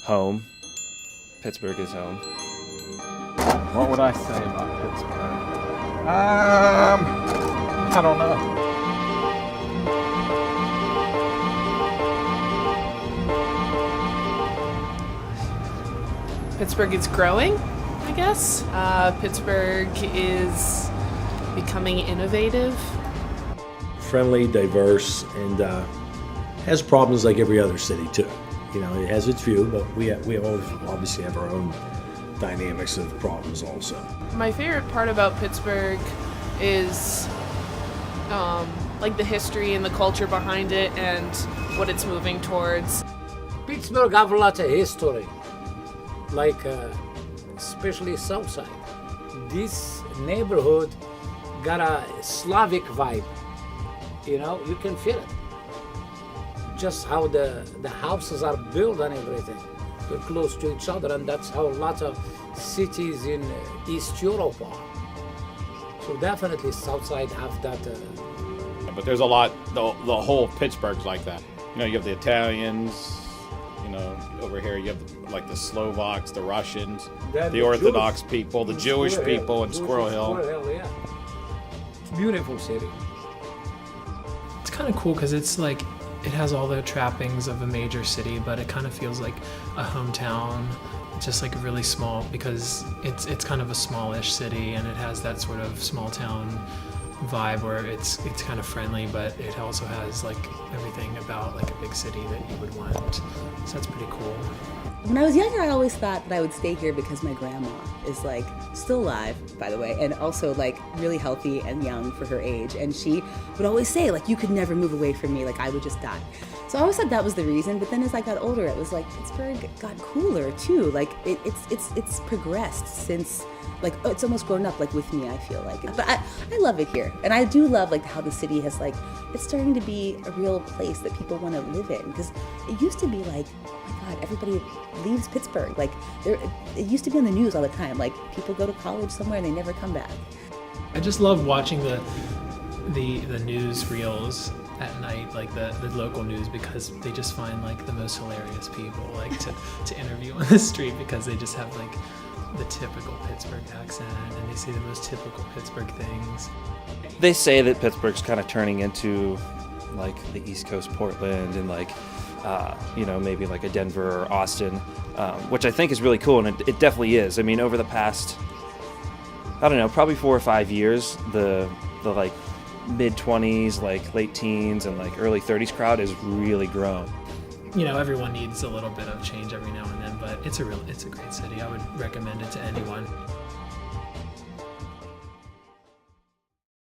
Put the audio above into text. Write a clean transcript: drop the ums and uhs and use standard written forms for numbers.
Home. Pittsburgh is home. What would I say about Pittsburgh? I don't know. Pittsburgh is growing, I guess. Pittsburgh is becoming innovative. Friendly, diverse, and has problems like every other city too. You know, it has its few, but we always obviously have our own dynamics of problems also. My favorite part about Pittsburgh is like the history and the culture behind it and what it's moving towards. Pittsburgh have a lot of history, like especially South Side. This neighborhood got a Slavic vibe. You know, you can feel it. Just how the houses are built and everything. They're close to each other, and that's how a lot of cities in East Europe are. So definitely Southside have that. But there's a lot, the whole of Pittsburgh's like that. You know, you have the Italians, you know, over here you have like the Slovaks, the Russians, the Orthodox people, the Jewish people in Squirrel Hill. Yeah. It's a beautiful city. It's kind of cool because it's like, it has all the trappings of a major city, but it kind of feels like a hometown, just like really small, because it's kind of a smallish city, and it has that sort of small town vibe where it's kind of friendly, but it also has like everything about like a big city that you would want. So that's pretty cool. When I was younger, I always thought that I would stay here because my grandma is like still alive, by the way, and also like really healthy and young for her age. And she would always say, like, you could never move away from me, like I would just die. So I always thought that was the reason. But then as I got older, it was like Pittsburgh got cooler too. Like it's progressed since, like, it's almost grown up like with me, I feel like. But I love it here, and I do love like how the city has like, it's starting to be a real place that people want to live in, because it used to be like, oh my God, everybody leaves Pittsburgh. Like it used to be on the news all the time. Like people go to college somewhere and they never come back. I just love watching the news reels at night, like the local news, because they just find like the most hilarious people like to interview on the street, because they just have like the typical Pittsburgh accent, and they say the most typical Pittsburgh things. They say that Pittsburgh's kind of turning into like the East Coast Portland, and like you know, maybe like a Denver or Austin, which I think is really cool, and it definitely is. I mean, over the past, I don't know, probably 4 or 5 years, the like mid-20s, like late teens, and like early 30s crowd has really grown. You know, everyone needs a little bit of change every now and then, but it's a great city. I would recommend it to anyone.